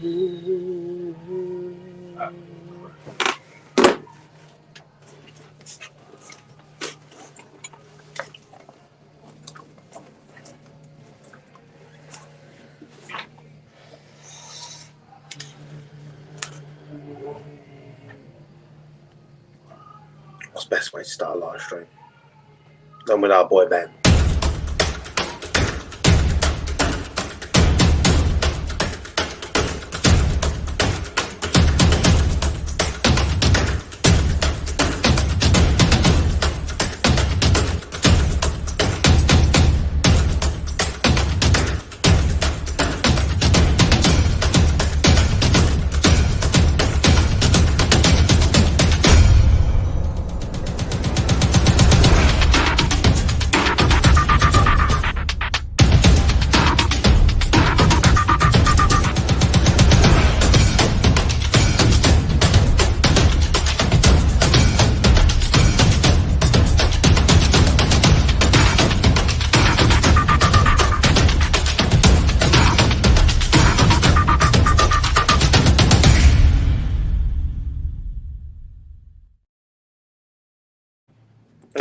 What's the best way to start a live stream? Done with our boy Ben.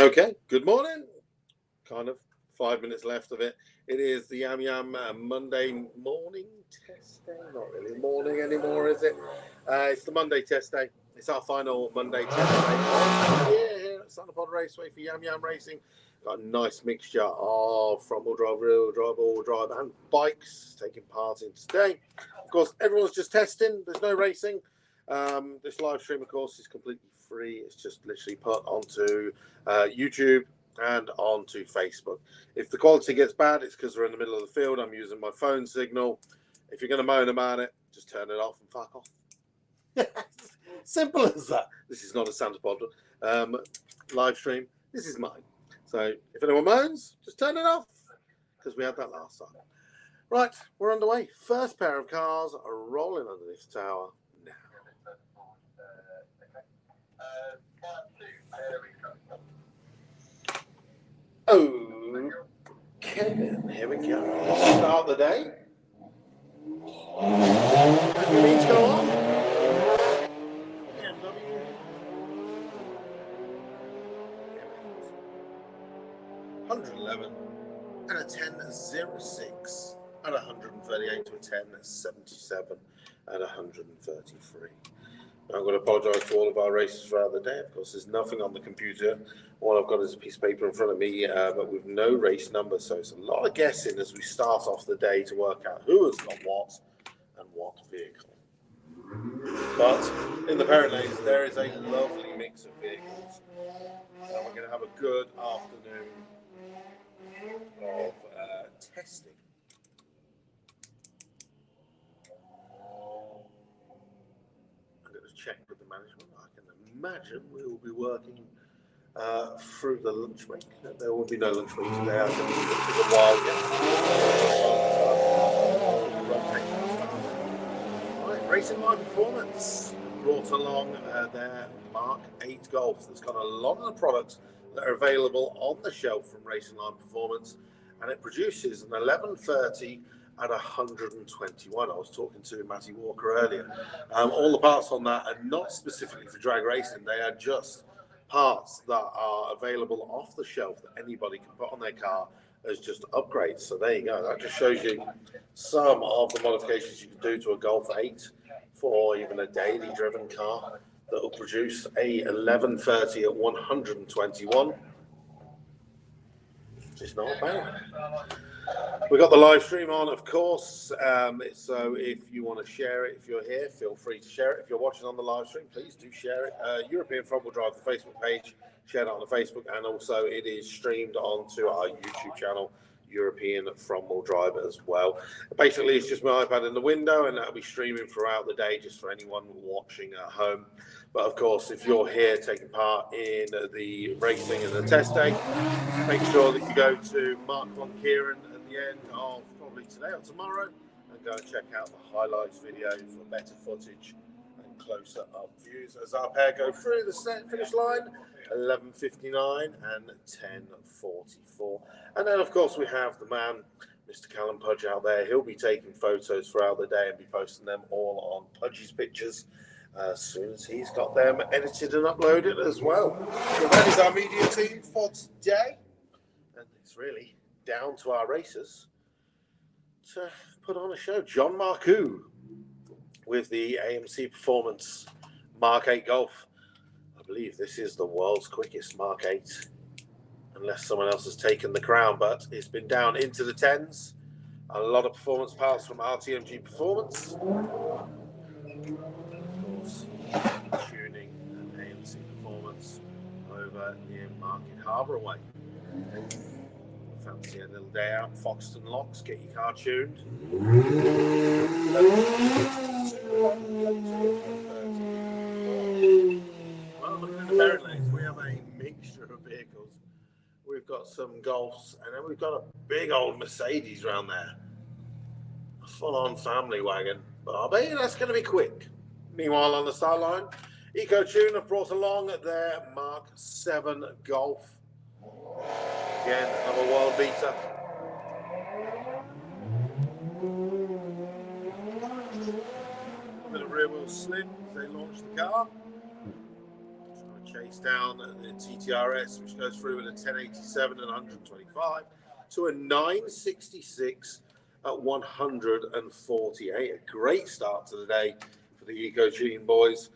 Okay, good morning. Kind of 5 minutes left of it. It is the Yam Yam Monday morning test day. Not really morning anymore, is it? It's the Monday test day. It's our final Monday test day. Here at Sanderpod Raceway for Yam Yam Racing. Got a nice mixture of front-wheel drive, rear-wheel drive, all-wheel drive, and bikes taking part in today. Of course, everyone's just testing. There's no racing. This live stream, of course, is completely free. It's just literally put onto YouTube and onto Facebook. If the quality gets bad, it's because we're in the middle of the field. I'm using my phone signal. If you're going to moan about it, just turn it off and fuck off. Simple as that. This is not a Sanderpod live stream. This is mine. So if anyone moans, just turn it off, because we had that last time. Right, we're underway. First pair of cars are rolling underneath the tower now. Okay, here we go. Start the day. Everything needs to go on. BMW. 111 and a 10.06 and 138 to a 10.77 and 133. I'm going to apologise to all of our races throughout the day. Of course, there's nothing on the computer. All I've got is a piece of paper in front of me, but with no race number. So it's a lot of guessing as we start off the day to work out who has got what and what vehicle. But in the parent lanes, there is a lovely mix of vehicles. And we're going to have a good afternoon of testing. I'm going to check with the management. I can imagine we will be working through the lunch break. There will be no lunch break today. I think it's a while yet. Right, Racing Line Performance brought along their Mark 8 Golf. That's got a lot of the products that are available on the shelf from Racing Line Performance, and it produces an 1130 at 121. I was talking to Matty Walker earlier. All the parts on that are not specifically for drag racing. They are just parts that are available off the shelf that anybody can put on their car as just upgrades. So there you go. That just shows you some of the modifications you can do to a Golf 8 for even a daily driven car that will produce a 1130 at 121. It's not bad. We've got the live stream on, of course. So if you want to share it, if you're here, feel free to share it. If you're watching on the live stream, please do share it. European Front Wheel Drive, the Facebook page, share it on the Facebook, and also it is streamed onto our YouTube channel, European Front Wheel Drive as well. Basically, it's just my iPad in the window, and that'll be streaming throughout the day just for anyone watching at home. But of course, if you're here taking part in the racing and the test day, make sure that you go to Mark Von Kieran at the end of probably today or tomorrow and go and check out the highlights video for better footage and closer up views as our pair go through the finish line, 11:59 and 10:44. And then, of course, we have the man Mr. Callum Pudge out there. He'll be taking photos throughout the day and be posting them all on Pudge's Pictures as soon as he's got them edited and uploaded as well. So that is our media team for today. And it's really down to our racers to put on a show. John Marcoux with the AMC Performance Mark 8 Golf. I believe this is the world's quickest Mark 8, unless someone else has taken the crown, but it's been down into the 10s. A lot of performance parts from RTMG Performance. Of course, tuning and AMC Performance over near Market Harbour way. Fancy a little day out, Foxton Locks, get your car tuned. Well, looking at the parent lanes, we have a mixture of vehicles. We've got some Golfs, and then we've got a big old Mercedes around there. A full-on family wagon, but I bet you that's going to be quick. Meanwhile, on the sideline, EcoTune have brought along their Mark 7 Golf. Again, another world beater. A bit of rear wheel slip as they launch the car. Trying to chase down the TTRS, which goes through with a 1087 and 125 to a 966 at 148. A great start to the day for the EcoTune boys.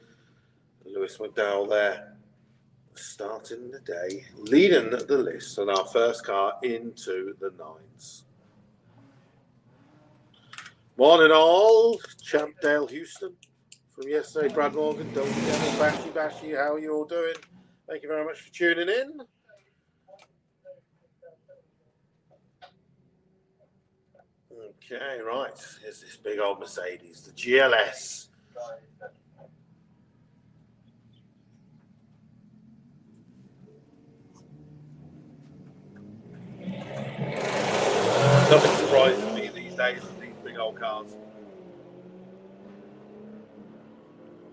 Lewis McDowell there, starting the day, leading the list on our first car into the 9s. Morning all, Champ Dale Houston from yesterday, Brad Morgan, Dalton Devil, Bashy, how are you all doing? Thank you very much for tuning in. Okay, right, here's this big old Mercedes, the GLS. Nothing surprises me these days with these big old cars.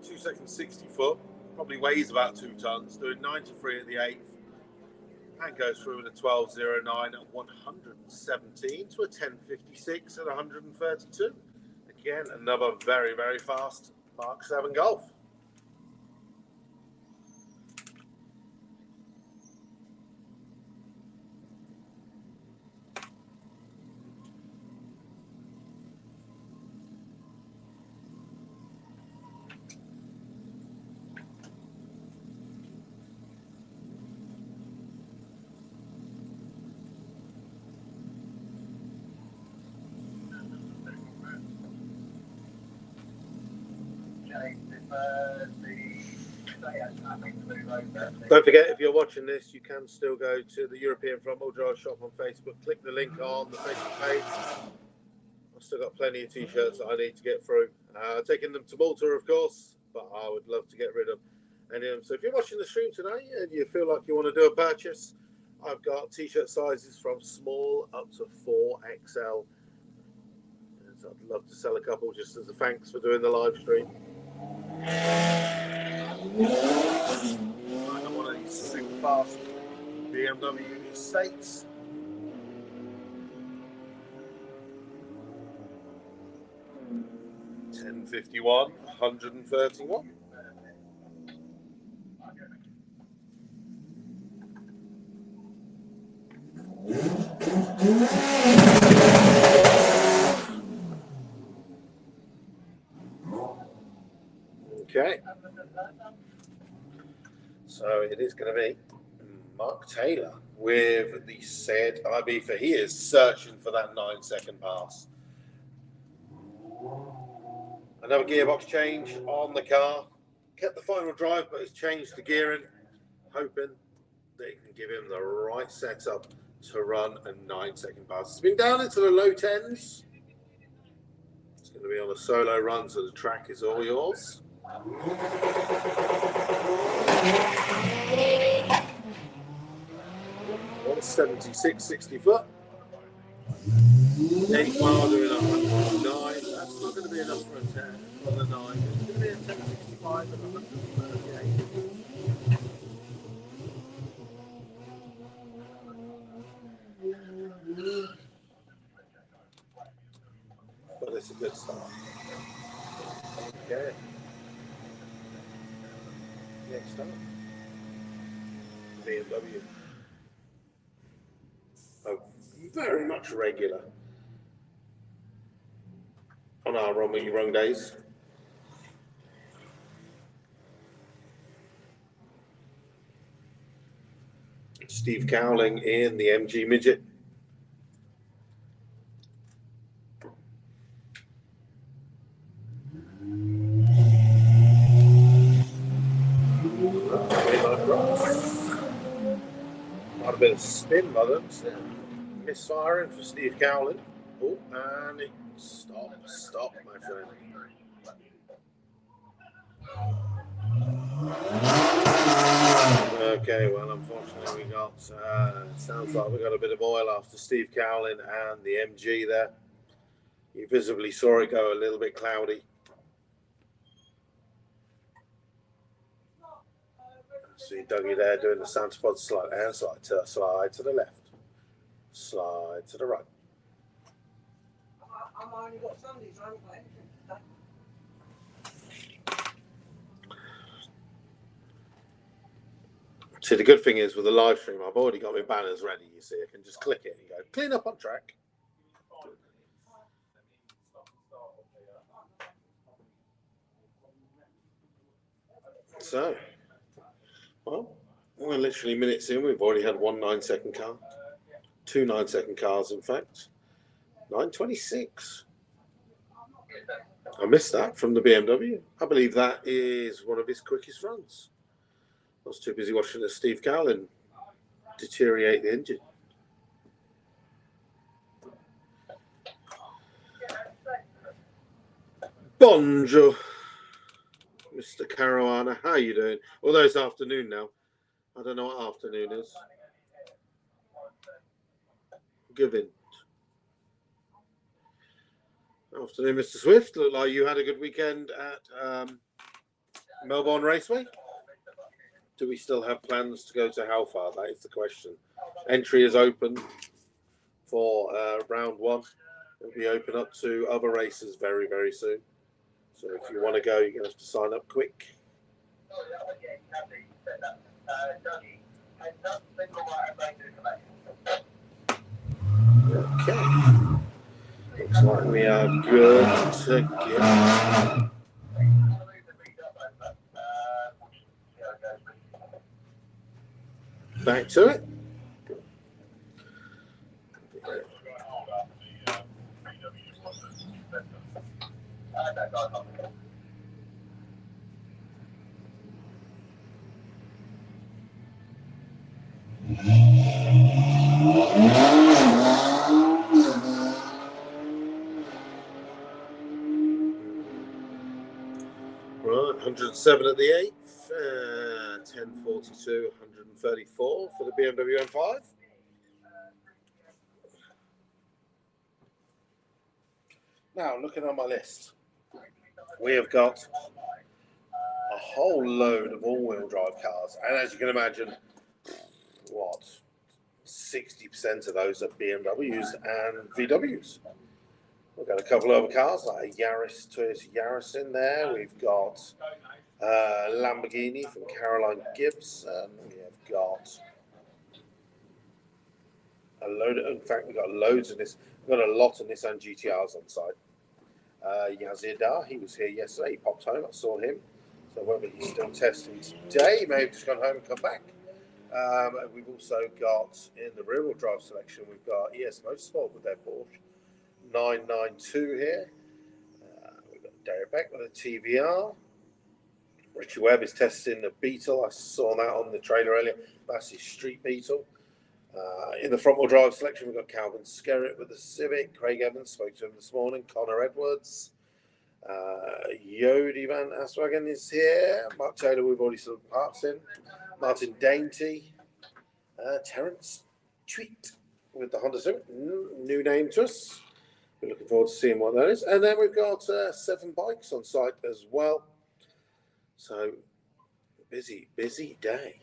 2 seconds 60 foot, probably weighs about 2 tons, doing 93 at the 8th, and goes through with a 12.09 at 117 to a 10.56 at 132. Again, another very, very fast Mark 7 Golf. Don't forget, if you're watching this, you can still go to the European Front Wheel Drive shop on Facebook. Click the link on the Facebook page. I've still got plenty of t-shirts that I need to get through. Taking them to Malta, of course, but I would love to get rid of any of them. So if you're watching the stream today and you feel like you want to do a purchase, I've got t-shirt sizes from small up to 4XL. I'd love to sell a couple just as a thanks for doing the live stream. I got one of these super fast BMW Estates. $10.51, 131. Okay, so it is going to be Mark Taylor with the said IB for he is searching for that 9-second pass. Another gearbox change on the car. Kept the final drive, but it's changed the gearing, hoping that it can give him the right setup to run a 9-second pass. It's been down into the low 10s. It's going to be on a solo run, so the track is all yours. 176.60 foot. 8 mile doing 109. That's not going to be enough for a 10 on the 9. It's going to be a 10.65 and 138. but it's a good start. Okay. Next up, BMW. A very much regular on our Wrong What You Wrong days. Steve Cowling in the MG Midget. Might have been a spin by them. Misfiring for Steve Cowling. Oh, and it stop, my friend. Okay, well, unfortunately, we got, sounds like we got a bit of oil after Steve Cowling and the MG there. You visibly saw it go a little bit cloudy. See Dougie there doing the Santa Pod slide and slide to the left, slide to the right. I've only got Sundays, I haven't got anything today. See, the good thing is with the live stream, I've already got my banners ready. You see, I can just click it and go clean up on track. So, well, we're literally minutes in. We've already had 1 9-second car, 2 9-second cars, in fact. 9:26. I missed that from the BMW. I believe that is one of his quickest runs. I was too busy watching Steve Cowling deteriorate the engine. Bonjour, Mr. Caruana. How you doing? Although it's afternoon now. I don't know what afternoon is. Given. Afternoon, Mr. Swift. Look like you had a good weekend at Melbourne Raceway. Do we still have plans to go to how far? That is the question. Entry is open for round 1. It'll be open up to other races very, very soon. So if you want to go, you're going to have to sign up quick. Okay. Looks like we are good to go. Back to it. Right, 107 at the 8th, 10:42, 134 for the BMW M5. Now, looking on my list, we have got a whole load of all-wheel drive cars, and as you can imagine, 60% of those are BMWs and VWs. We've got a couple of other cars like a Toyota Yaris in there. We've got Lamborghini from Caroline Gibson. We have got a load. In fact, we've got loads of this. We've got a lot of Nissan GTRs on site. Yazir Dar, he was here yesterday. He popped home. I saw him. So whether he's still testing today, he may have just gone home and come back. We've also got in the rear-wheel drive selection, we've got ES Motorsport with their Porsche 992 here. We've got Derek Beck with a TVR. Richie Webb is testing the Beetle. I saw that on the trailer earlier. That's his street Beetle. In the front-wheel drive selection, we've got Calvin Skerritt with the Civic. Craig Evans, spoke to him this morning. Connor Edwards. Yodi Van Aswagen is here. Mark Taylor, we've already sold parts in. Martin Dainty. Terence Tweet with the Honda Civic. New name to us. We're looking forward to seeing what that is. And then we've got 7 bikes on site as well. So, busy day.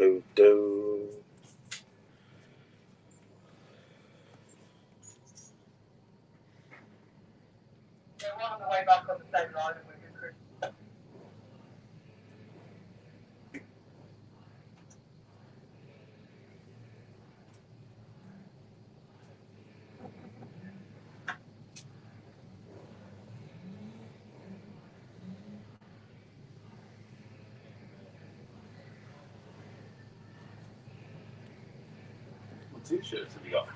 Do. Yeah, we're on the way back on the same line and we're good, Chris. What t-shirts have you got?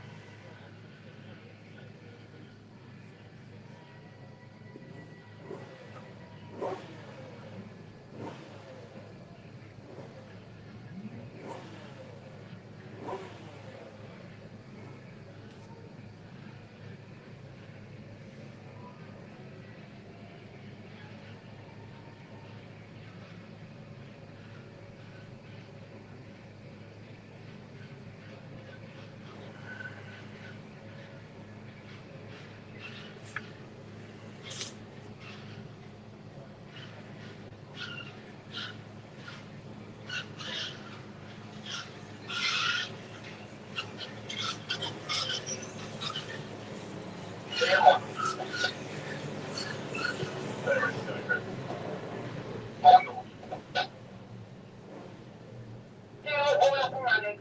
Yeah, all up and running.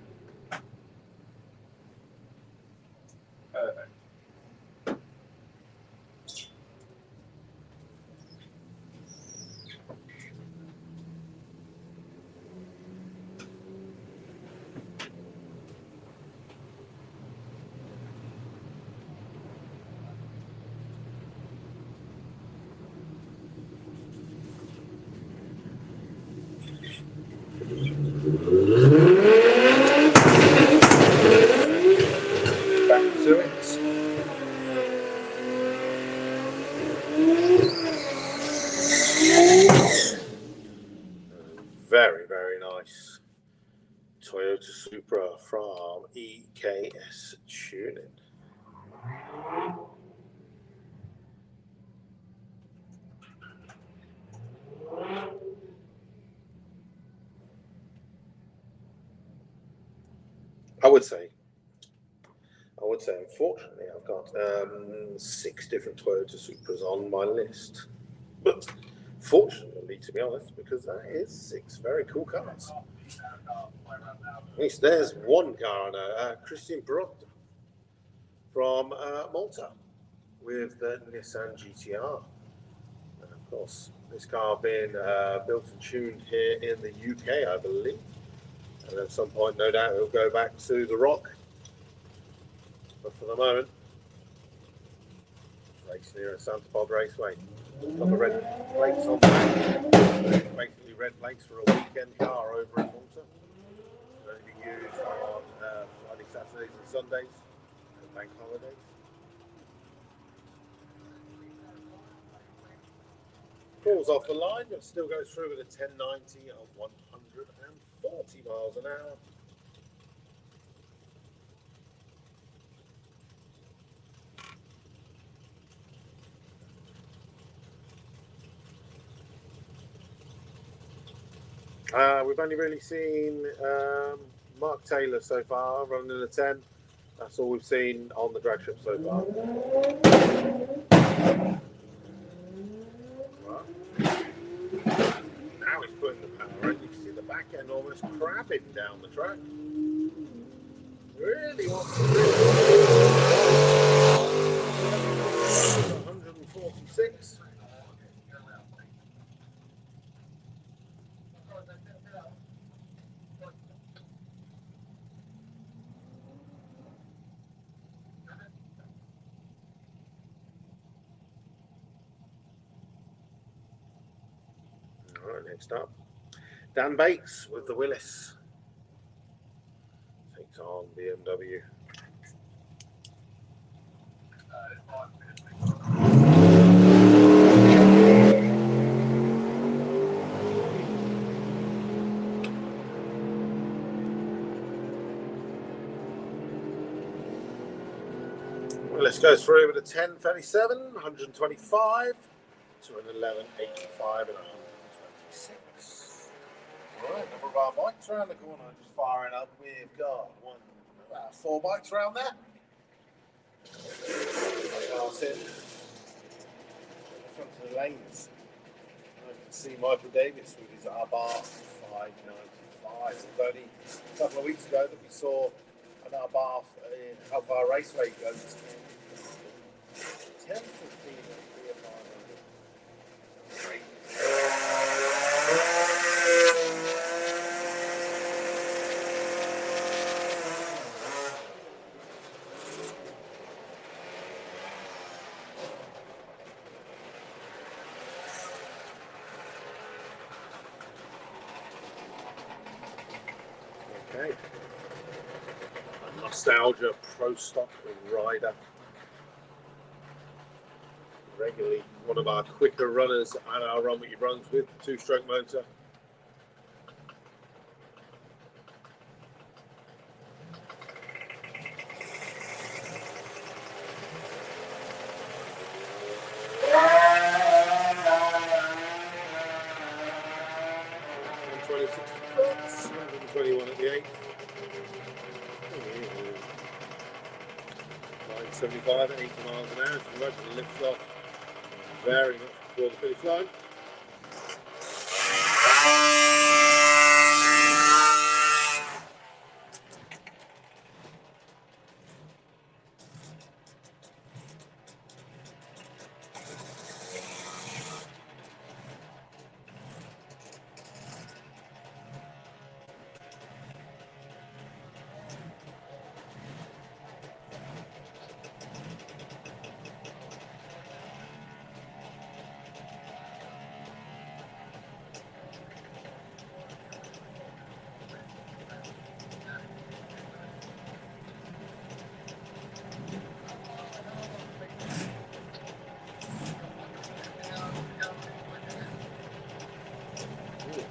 Perfect. Back to it. Very, very nice Toyota Supra from EKS Tuning. I would say, unfortunately, I've got 6 different Toyota Supras on my list. But fortunately, to be honest, because that is 6 very cool cars. At least there's one car on Christian Brot from Malta with the Nissan GTR. And of course, this car being built and tuned here in the UK, I believe. And at some point, no doubt, it'll go back to the Rock. But for the moment, racing here at Santa Bob Raceway. Got the red plates on there. Basically, red plates for a weekend car over in Malta. It'll only be used on Friday, Saturdays, and Sundays, and bank holidays. Pulls off the line, but still goes through with a 1090 of 140 miles an hour. We've only really seen Mark Taylor so far running a 10. That's all we've seen on the drag strip so far. Well, now he's putting the power in. You can see the back end almost crabbing down the track. Really wants to do it. 146. All right, next up, Dan Bates with the Willis. Takes on BMW. Willis goes through with a 1037, 125 to an 1185 and 126. Right, number of our bikes around the corner. Just firing up. We've got about 4 bikes around there. Pass in the front of the lanes. I can see Michael Davis with his Abarth 595. It was only a couple of weeks ago that we saw an Abarth in how far Raceway goes. 10, 15, and 3 or 500. Okay. A Nostalgia Pro Stock rider. Regularly one of our quicker runners at our run that he runs with the 2-stroke motor. Foot, 121 at the 8th. 975 at 80 miles an hour. So imagine lifts off very much before the finish line.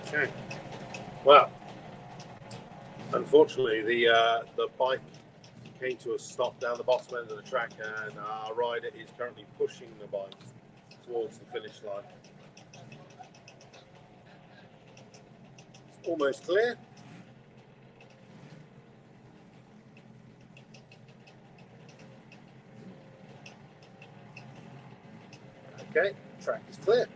Okay. Well, unfortunately, the bike came to a stop down the bottom end of the track, and our rider is currently pushing the bike towards the finish line. It's almost clear. Okay, track is clear.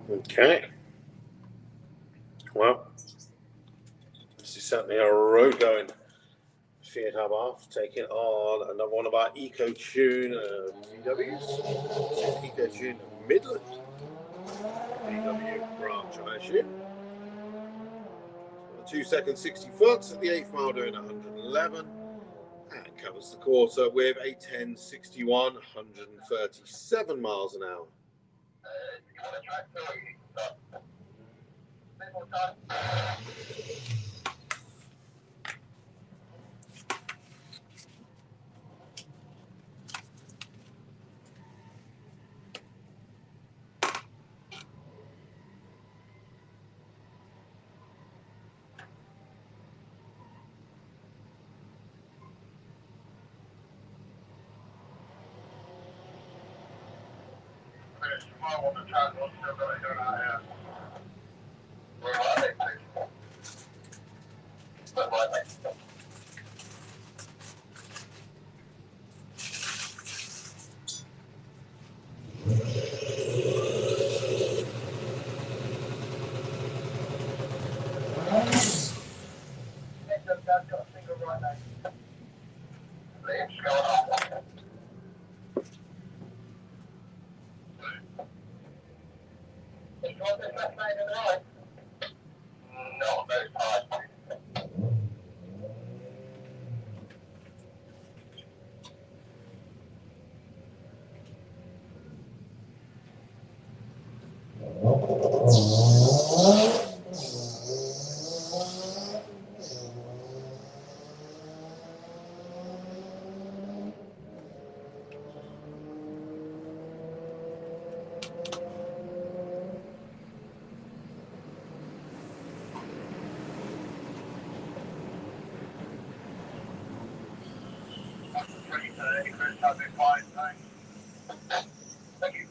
Okay. Well, this is certainly a road going Fiat Abarth, taking on another one of our EcoTune VWs. EcoTune Midland VW branch, I assume. 2 seconds, 60 foot at the 8th mile, doing 111. And covers the quarter with a 10.61, 137 miles an hour. tomorrow on the track, I've still got to go out here. Where are they? Where are they? Dad's got a finger right now. Liam's going up. Did you want this last night in the night? Not very tired. Chris, I've been fine, thanks. Thank you.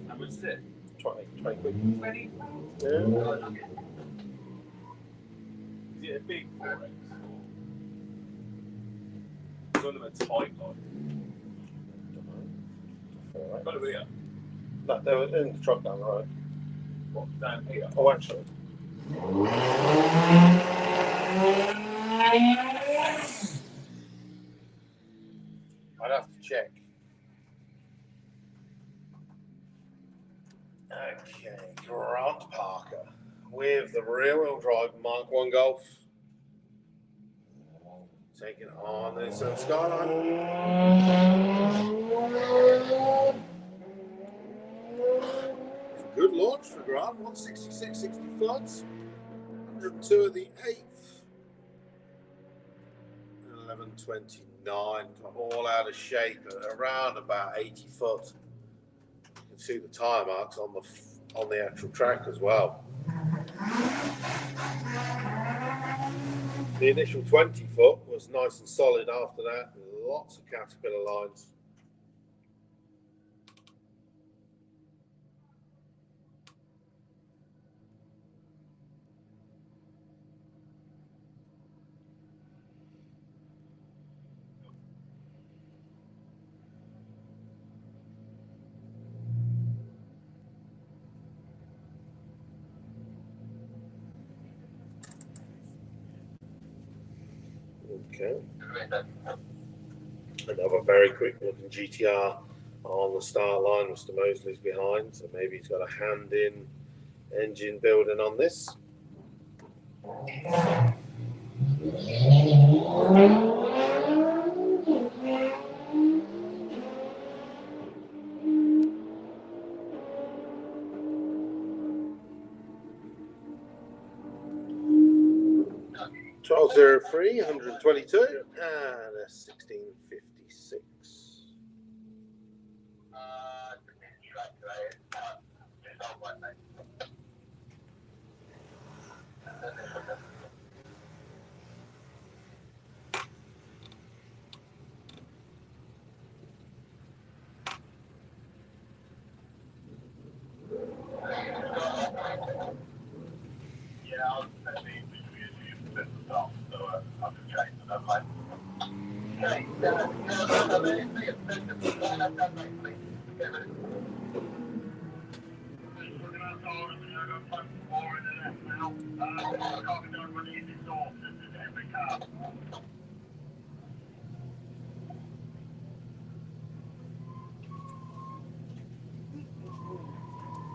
How much is it? 20 quid. 20? Yeah. Is it a big 4X? It's one of them a tight like. Alright. Got it here. No, they were in the truck down the road. What, down here? Oh, actually. I'd have to check. Okay, Grant Parker with the rear-wheel drive Mark 1 Golf. Taking on the Skyline. Good launch for Grant, 166.60 floods, 102 at the 8th, 11.29, got all out of shape at around about 80 foot. You can see the tyre marks on the actual track as well. The initial 20 foot was nice and solid after that, lots of Caterpillar lines. Okay. Another very quick looking GTR on the start line. Mr. Mosley's behind, so maybe he's got a hand in engine building on this. 1203, 122, and a 1656. Yeah, I was saying we used to stop, so I've just changed it. I'm like, okay,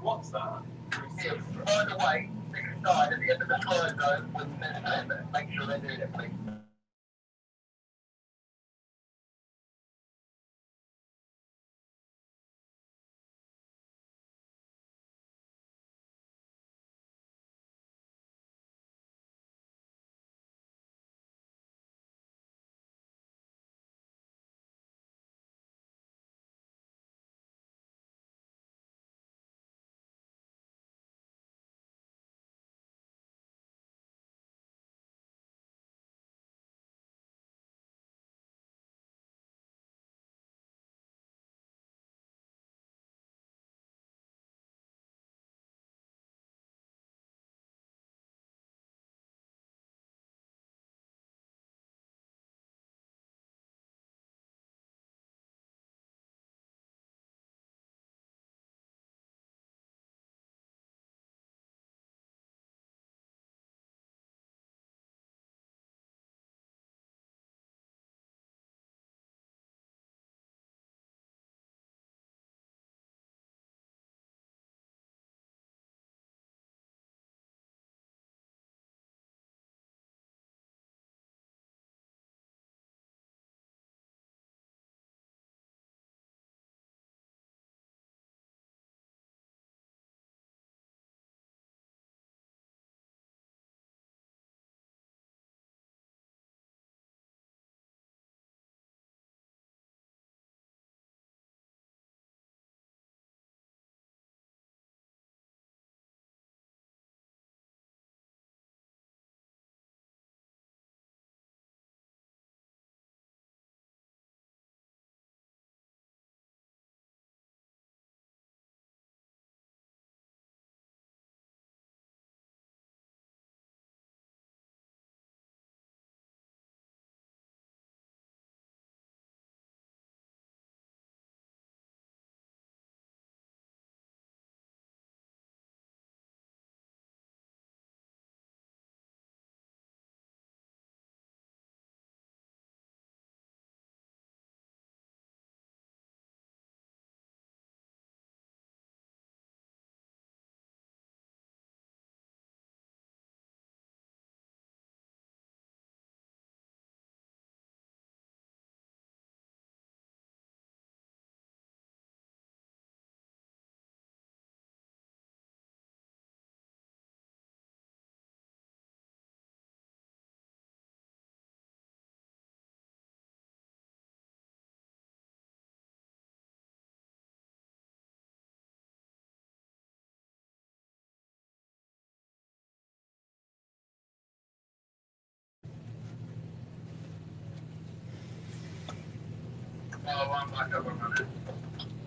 What's that? by the way, pick a side at the end of the slow zone with the make sure they're doing it, please.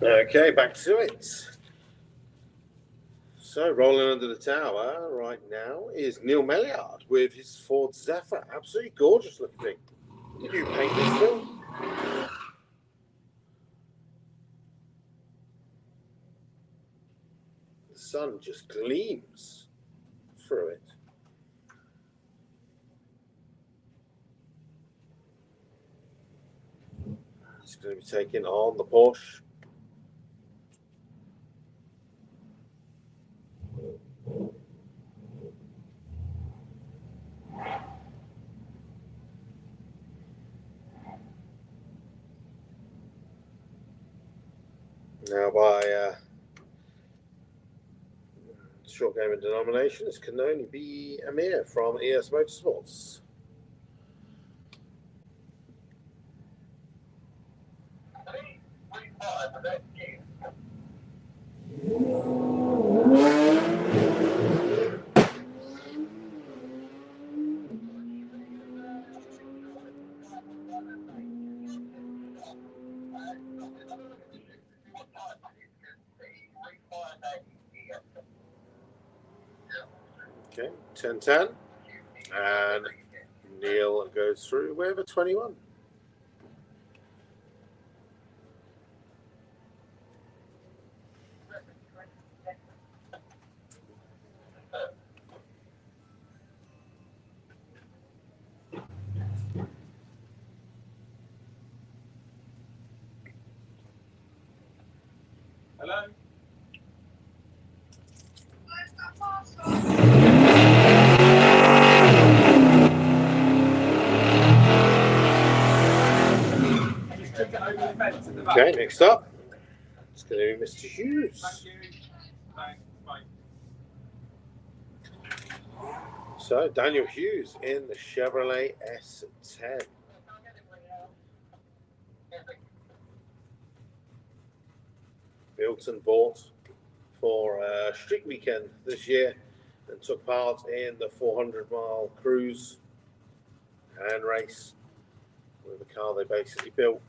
Okay, back to it. So, rolling under the tower right now is Neil Melliard with his Ford Zephyr. Absolutely gorgeous looking thing. Did you paint this film? The sun just gleams through it. It's going to be taking on the Porsche. Now by short game of denominations can only be Amir from ES Motorsports. Okay, 10-10. And Neil goes through wherever 21. Hello? Just it over the fence at the back. Okay, next up, it's going to be Mr. Hughes. Thank you. Thanks. Bye. So, Daniel Hughes in the Chevrolet S10. Built and bought for a street weekend this year and took part in the 400-mile cruise and race with a car they basically built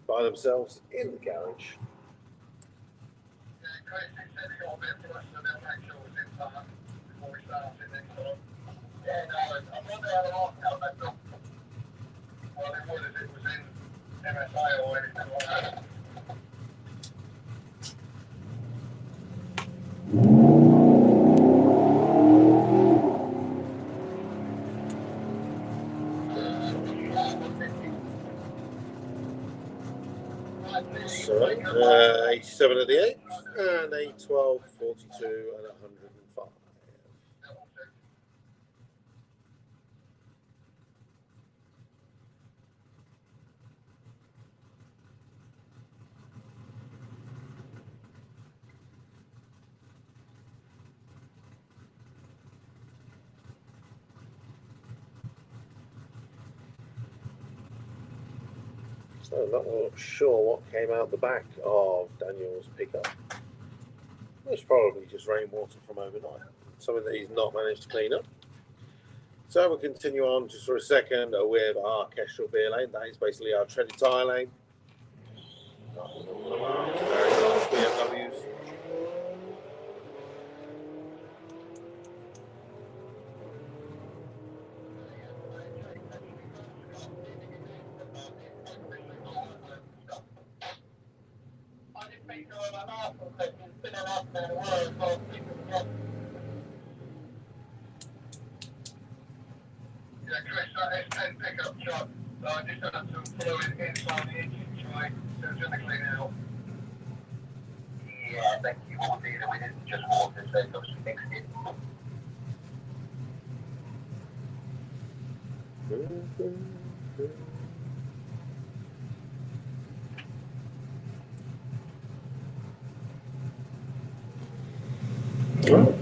by themselves in the garage. So, 87 at the 8th and a 12, 42 and 105. So I'm not sure what came out the back of Daniel's pickup. It's probably just rainwater from overnight, something that he's not managed to clean up. So we'll continue on just for a second with our Kestrel beer lane. That is basically our treaded tyre lane. Very large BMWs. Yeah, Chris, that S10 pickup truck. I just had some fluid inside the engine tray, so it's going to clean out. Yeah, I think you will do that. We didn't just walk this, they obviously fixed it.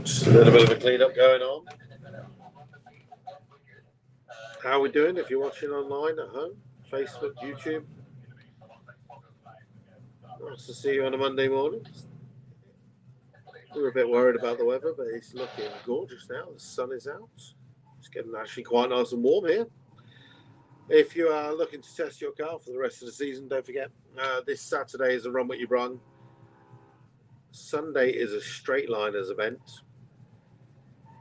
Just a little bit of a clean up going on. How are we doing if you're watching online at home? Facebook, YouTube? Nice to see you on a Monday morning. We were a bit worried about the weather, but it's looking gorgeous now. The sun is out. It's getting actually quite nice and warm here. If you are looking to test your car for the rest of the season, don't forget, this Saturday is a Run What You Brung. Sunday is a Straight Liners event,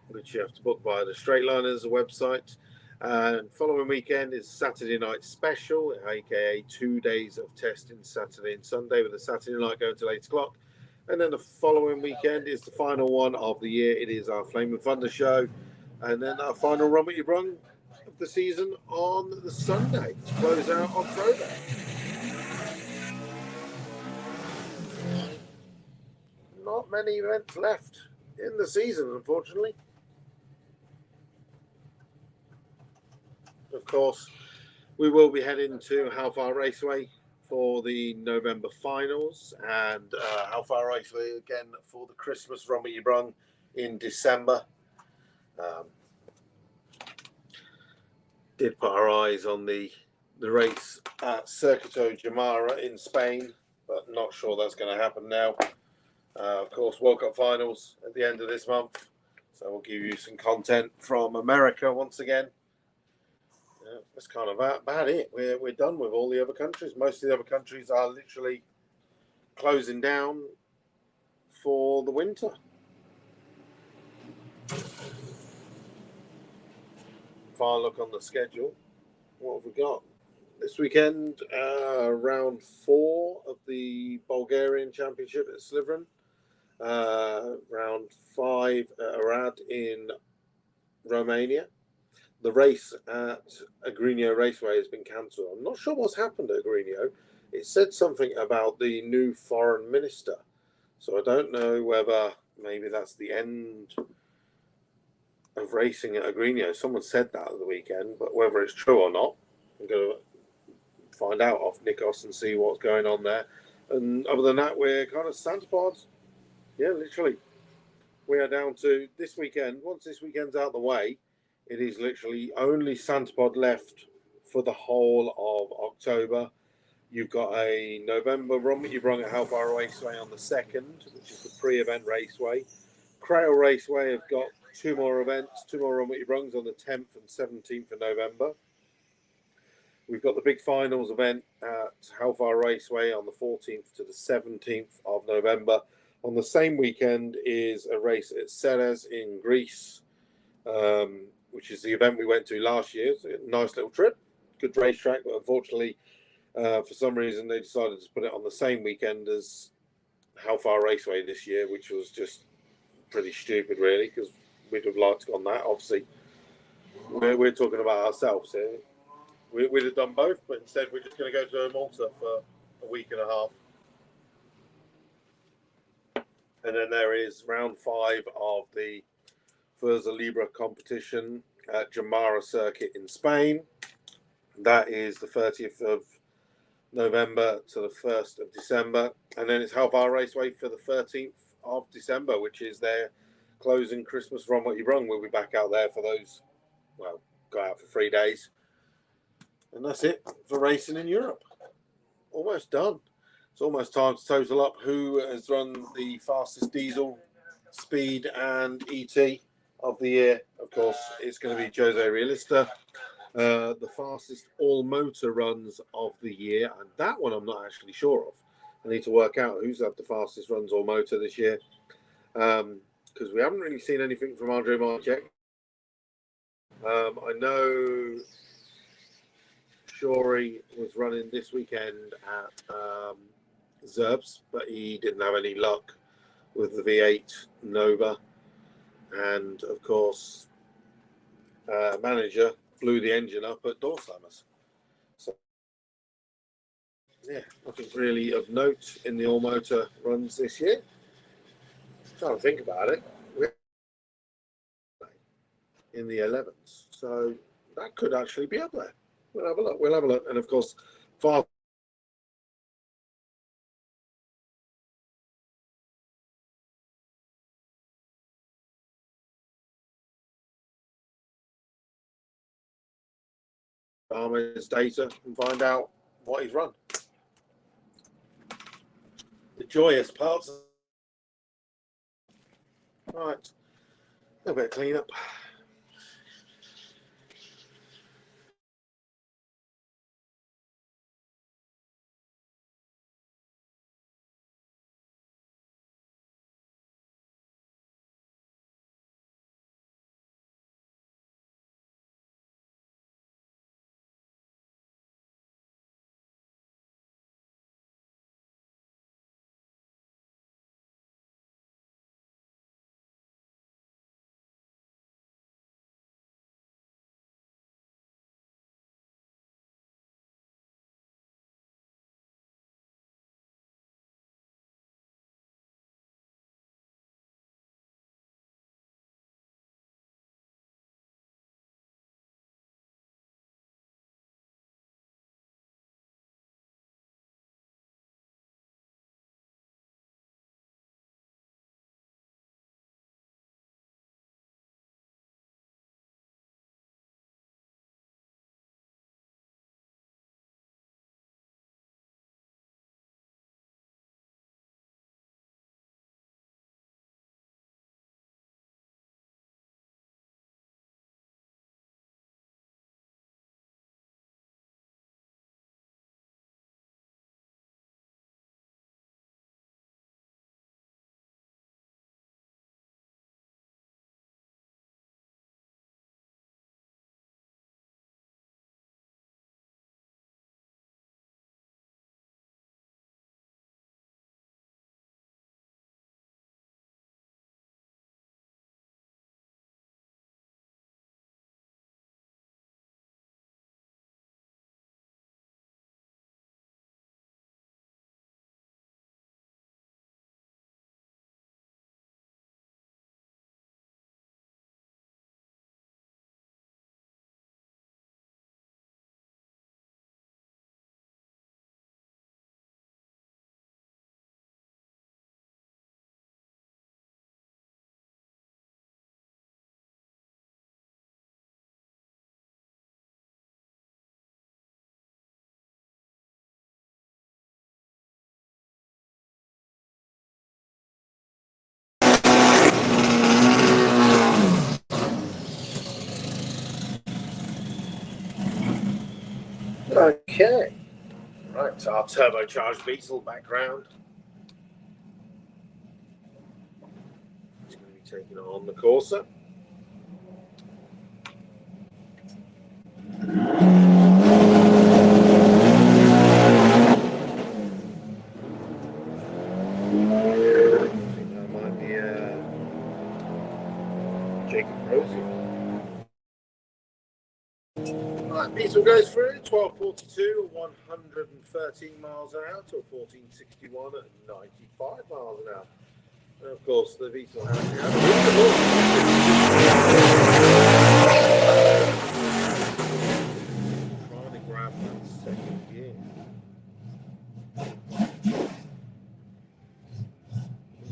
which you have to book via the Straight Liners website. And following weekend is Saturday night special, aka 2 days of testing, Saturday and Sunday, with the Saturday night going till 8 o'clock. And then the following weekend is the final one of the year. It is our Flame and Thunder show. And then our final Run What You Brung of the season on the Sunday to close out October. Not many events left in the season, unfortunately. Of course, we will be heading to How Far Raceway for the November finals, and How Far Raceway again for the Christmas Run What You Brung in December. Did put our eyes on the race at Circuito Jamara in Spain, but not sure that's going to happen now. Of course, World Cup finals at the end of this month, so we'll give you some content from America once again. Yeah, that's kind of about it. We're done with all the other countries. Most of the other countries are literally closing down for the winter. final look on the schedule. What have we got? This weekend, round 4 of the Bulgarian Championship at Slytherin. Round 5 at Arad in Romania. The race at Agrigno Raceway has been cancelled. I'm not sure what's happened at Agrigno. It said something about the new foreign minister. So I don't know whether maybe that's the end of racing at Agrigno. Someone said that at the weekend, but whether it's true or not, I'm going to find out off Nikos and see what's going on there. And other than that, we're kind of Santa Pods. Yeah, literally. We are down to this weekend. Once this weekend's out of the way, it is literally only Santa Pod left for the whole of October. You've got a November Run What You Brung at How Far Raceway on the 2nd, which is the pre-event raceway. Crail Raceway have got 2 more events, 2 more Run What You Brungs on the 10th and 17th of November. We've got the big finals event at How Far Raceway on the 14th to the 17th of November. On the same weekend is a race at Ceres in Greece, which is the event we went to last year. It's a nice little trip, good racetrack, but unfortunately, for some reason, they decided to put it on the same weekend as How Far Raceway this year, which was just pretty stupid, really, because we'd have liked to have gone that. Obviously, we're talking about ourselves here. We'd have done both, but instead we're just going to go to Malta for a week and a half. And then there is round 5 of the Furza Libre competition at Jamara Circuit in Spain. That is the 30th of November to the 1st of December. And then it's How Far Raceway for the 13th of December, which is their closing Christmas Run What You Brung. We'll be back out there for those, well, go out for 3 days. And that's it for racing in Europe. Almost done. It's almost time to total up who has run the fastest diesel, speed and ET of the year. Of course, it's going to be Jose Realista. The fastest all-motor runs of the year. And that one I'm not actually sure of. I need to work out who's had the fastest runs all-motor this year. Because we haven't really seen anything from Andre Marchek. I know Shorey was running this weekend at Zerbs, but he didn't have any luck with the V8 Nova. And, of course, manager blew the engine up at Door Slammers. So, yeah, nothing really of note in the all-motor runs this year. Trying to think about it. We're in the 11s. So that could actually be up there. We'll have a look. We'll have a look. And, of course, far Farmer's data and find out what he's run. The joyous parts. Right, a little bit of clean up. Okay. Right, so our turbocharged Beetle background. It's going to be taking on the Corsa. That might be Jacob Rosie. Right, Beetle goes through 12:42 at 113 miles an hour to 14:61 at 95 miles an hour. And of course, the Beetle has trying to grab that second gear.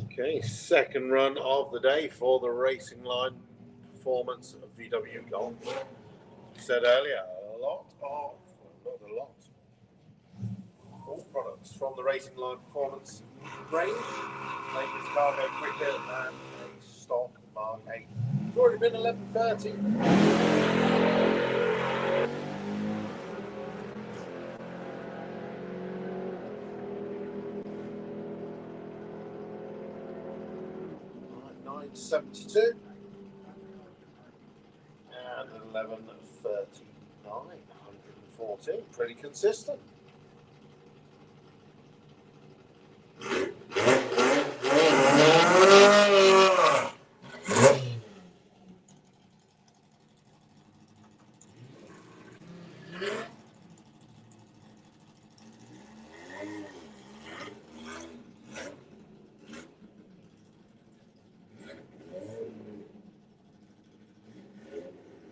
Okay, second run of the day for the Racing Line Performance of VW Golf. We said earlier, not a lot, all products from the Racing Line Performance range. Latest cargo quicker than a stock Mark 8. It's already been 11:30. Right, 9:72 and 11:39, 114. Pretty consistent.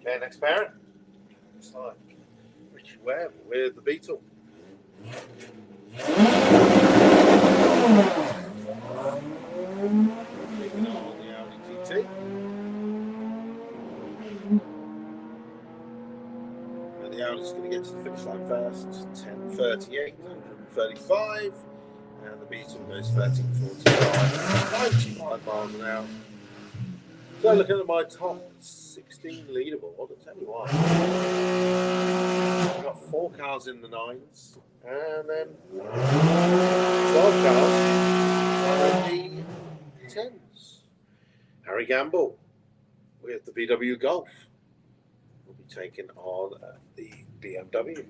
Okay, next parent. Looks like Richie Webb with the Beetle. Taking on the Audi TT. And the Audi's going to get to the finish line first. 10:38, 135. And the Beetle goes 13:45, 95 miles an hour. So looking at my top 16 leaderboard, I'll tell you what. We've got 4 cars in the 9s, and then 12 cars in the 10s. Harry Gamble with the VW Golf will be taking on the BMW.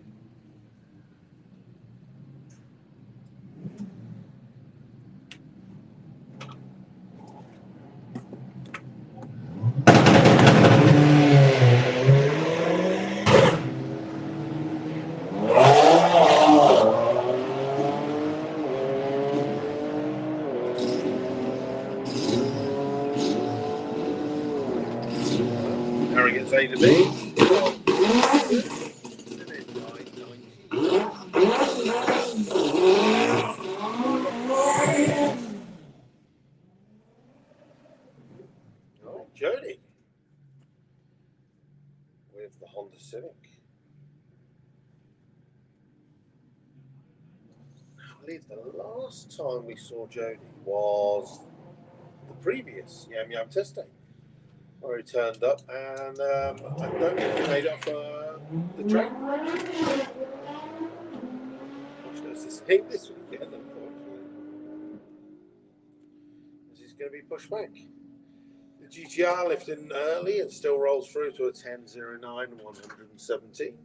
Harry gets A to B. Oh, Jody with the Honda Civic. I believe the last time we saw Jody was the previous Yam Yam Test Day, where he turned up, and I don't think he made up for the track. Gosh, there's this thing this weekend, unfortunately. This is going to be pushed back. The GTR lifting early and still rolls through to a 10.09 and 117.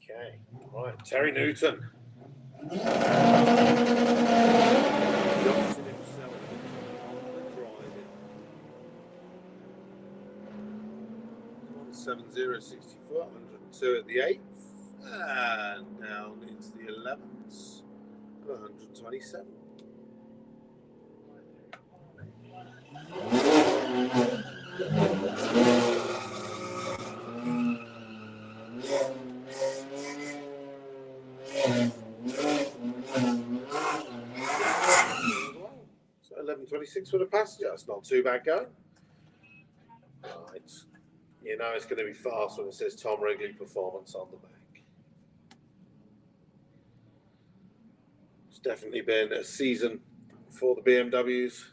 Okay, right, Terry Newton. Johnson himself driving. 170.64, 102 at the 8th, and down into the 11th, 127. So 11.26 for the passenger. That's not too bad going. Right. You know it's going to be fast when it says Tom Wrigley Performance on the back. It's definitely been a season for the BMWs.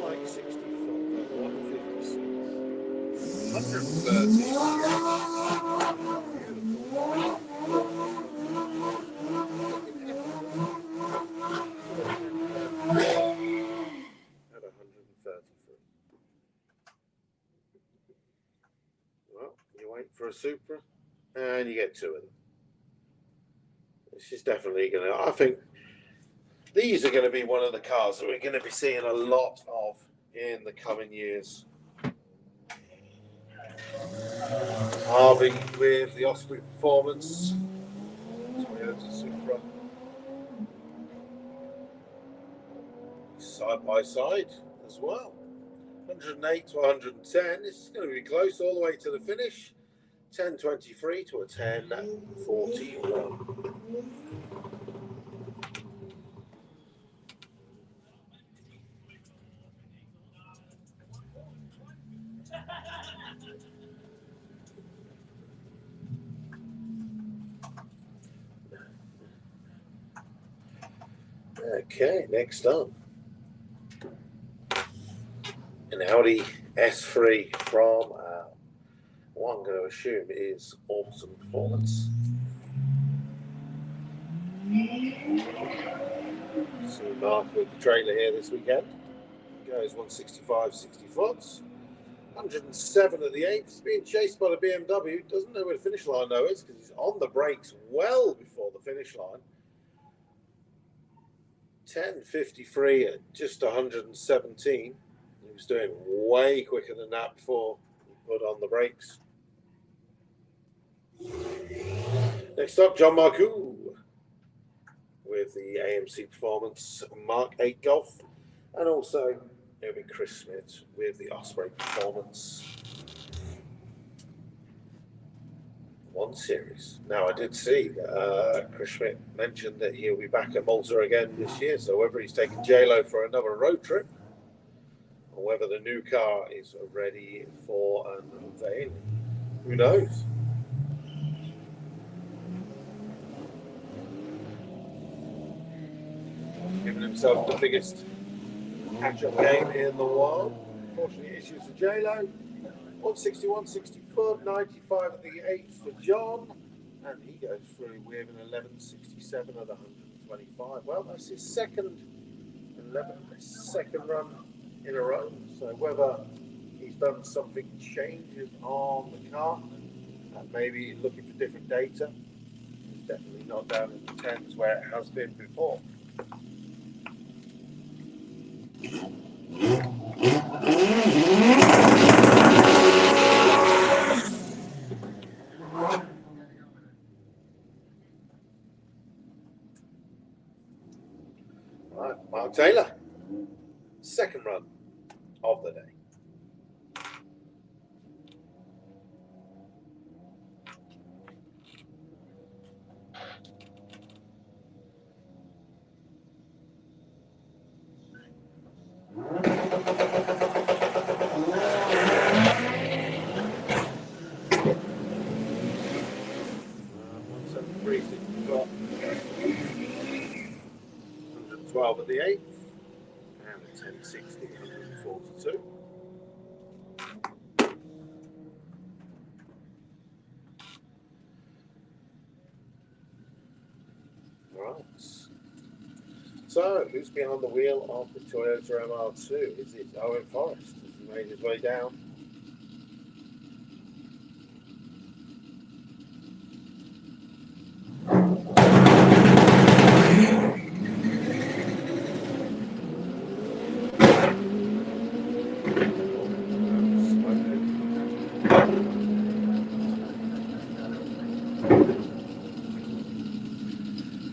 Like 65, 156, 130. At 133. Well, you wait for a Supra, and you get 2 of them. This is definitely going to, I think, these are going to be one of the cars that we're going to be seeing a lot of in the coming years. Harvey with the Osprey Performance, Toyota Supra, side by side as well. 108 to 110. This is going to be close all the way to the finish. 10.23 to a 10.41. Okay, next up, an Audi S3 from what I'm going to assume is Awesome Performance. So Mark with the trailer here this weekend. Goes 165, 60 foot. 107 at the 8th. He's being chased by the BMW. Doesn't know where the finish line though is because he's on the brakes well before the finish line. 10.53 at just 117. He was doing way quicker than that before he put on the brakes. Next up, John Marcoux with the AMC Performance Mark 8 Golf. And also, it'll be Chris Smith with the Osprey Performance 1 Series. Now, I did see Chris Smith mentioned that he'll be back at Malta again this year. So whether he's taking J-Lo for another road trip or whether the new car is ready for an unveiling, who knows? Giving himself the biggest catch-up game in the world. Unfortunately, issues for J-Lo. 161, 60 foot, 95 at the 8th for John. And he goes through with an 11.67 at 125. Well, that's his second run in a row. So whether he's done something changes on the car, and maybe looking for different data, it's definitely not down in the 10s where it has been before. Right, Mark Taylor, second run of the day. At the 8th and a 10.60, 142. Right. So, who's behind the wheel of the Toyota MR2? Is it Owen Forrest? Has he made his way down?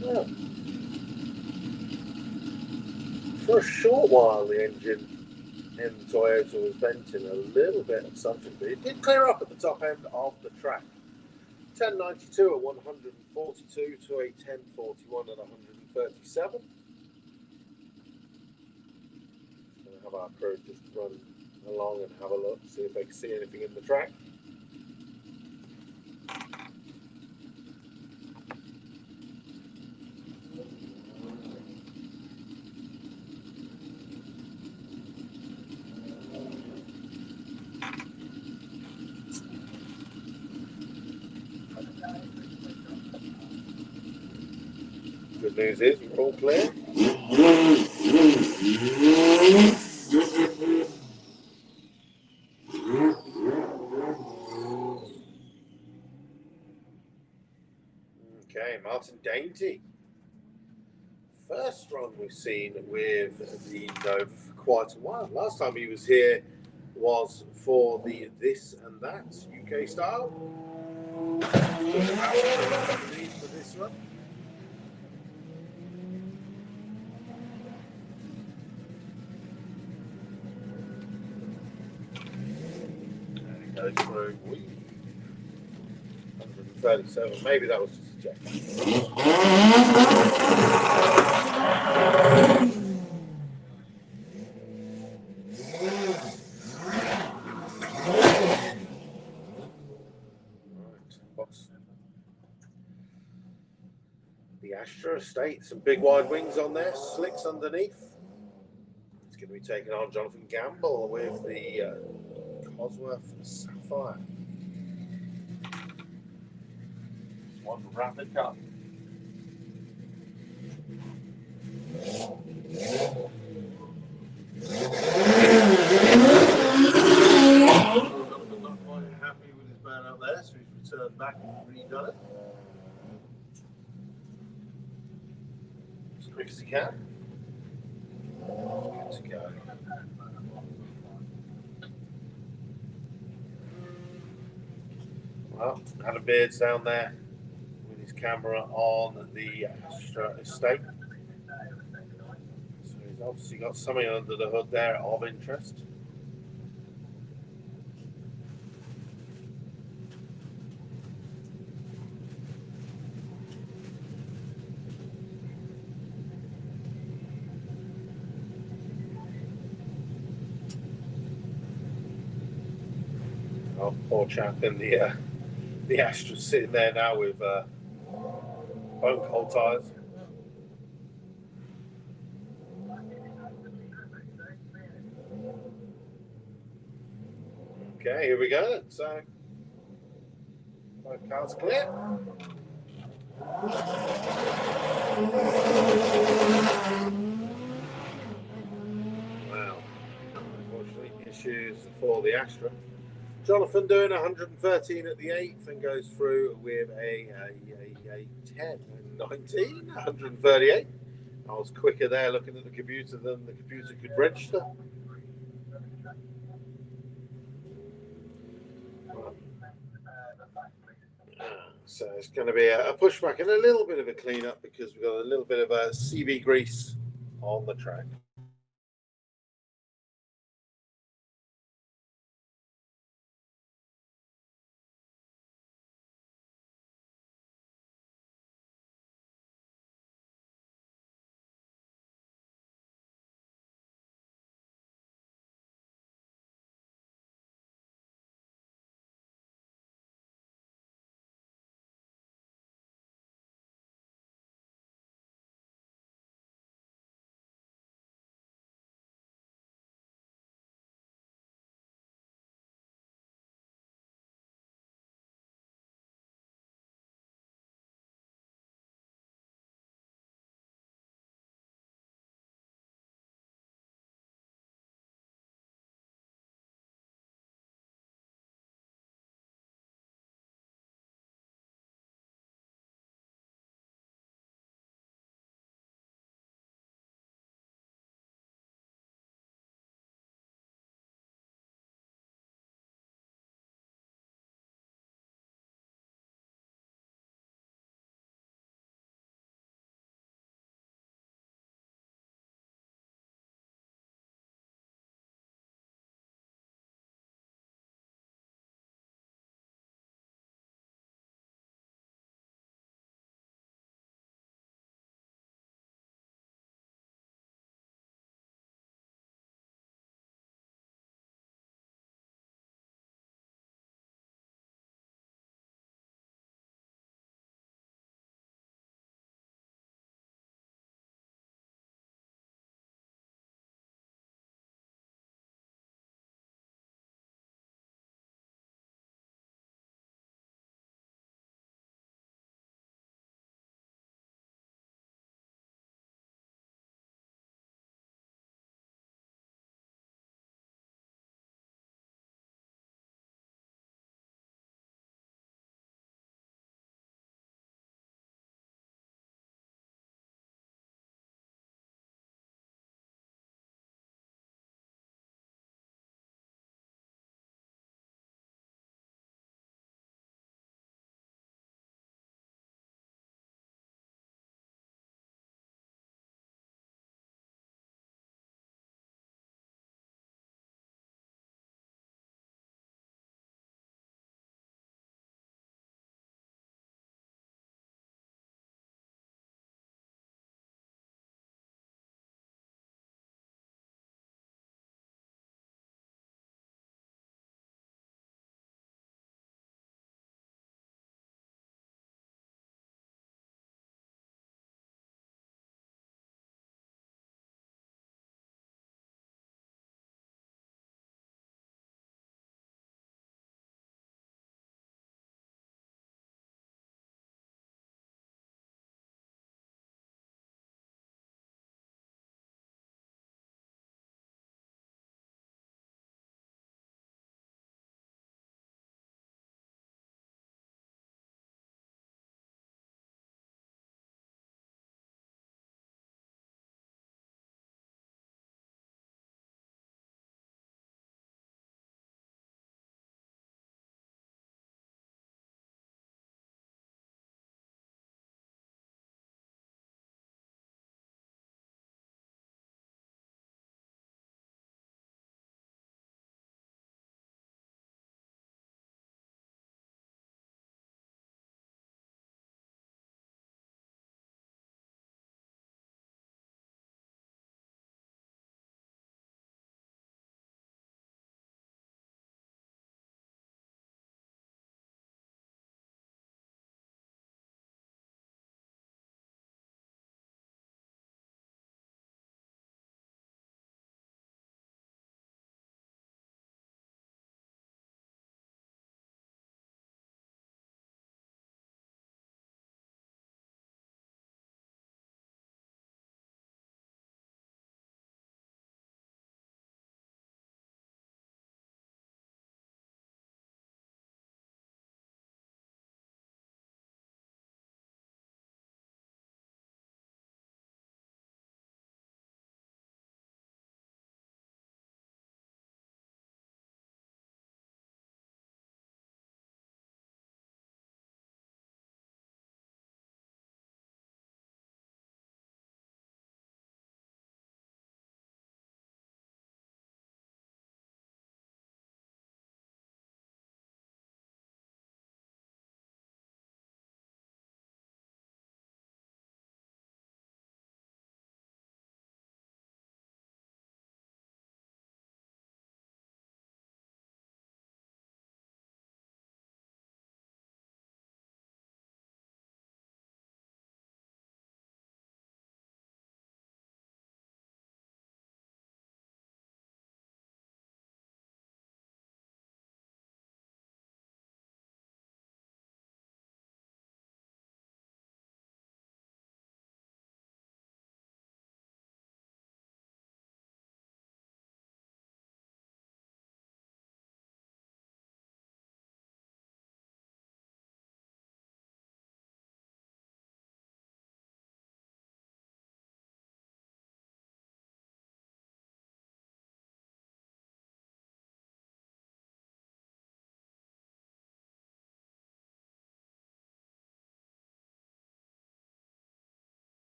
Well, for a short while, the engine in the Toyota was venting a little bit of something, but it did clear up at the top end of the track. 1092 at 142 to a 1041 at 137. Going to have our crew just run along and have a look, see if they can see anything in the track. Good news is we're all clear. Okay, Martin Dainty. First run we've seen with the Nova for quite a while. Last time he was here was for the This and That UK style. For this one. And it goes through 137. Maybe that was just a check. The Astra Estate, some big wide wings on there, slicks underneath. It's going to be taking on Jonathan Gamble with the Cosworth Sapphire. It's one rapid cut. Jonathan not quite happy with his burn out there, so he's returned back and redone it as quick as he can. Good to go. Well, Adam Beard's down there with his camera on the Astra Estate. So he's obviously got something under the hood there of interest. Oh, poor chap in the Astra sitting there now with bone cold tyres. Okay, here we go. So, both cars clear. Wow. Unfortunately, issues for the Astra. Jonathan doing 113 at the 8th and goes through with a 10, 19, 138. I was quicker there looking at the computer than the computer could register. So it's going to be a pushback and a little bit of a clean-up because we've got a little bit of a CV grease on the track.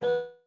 Bye.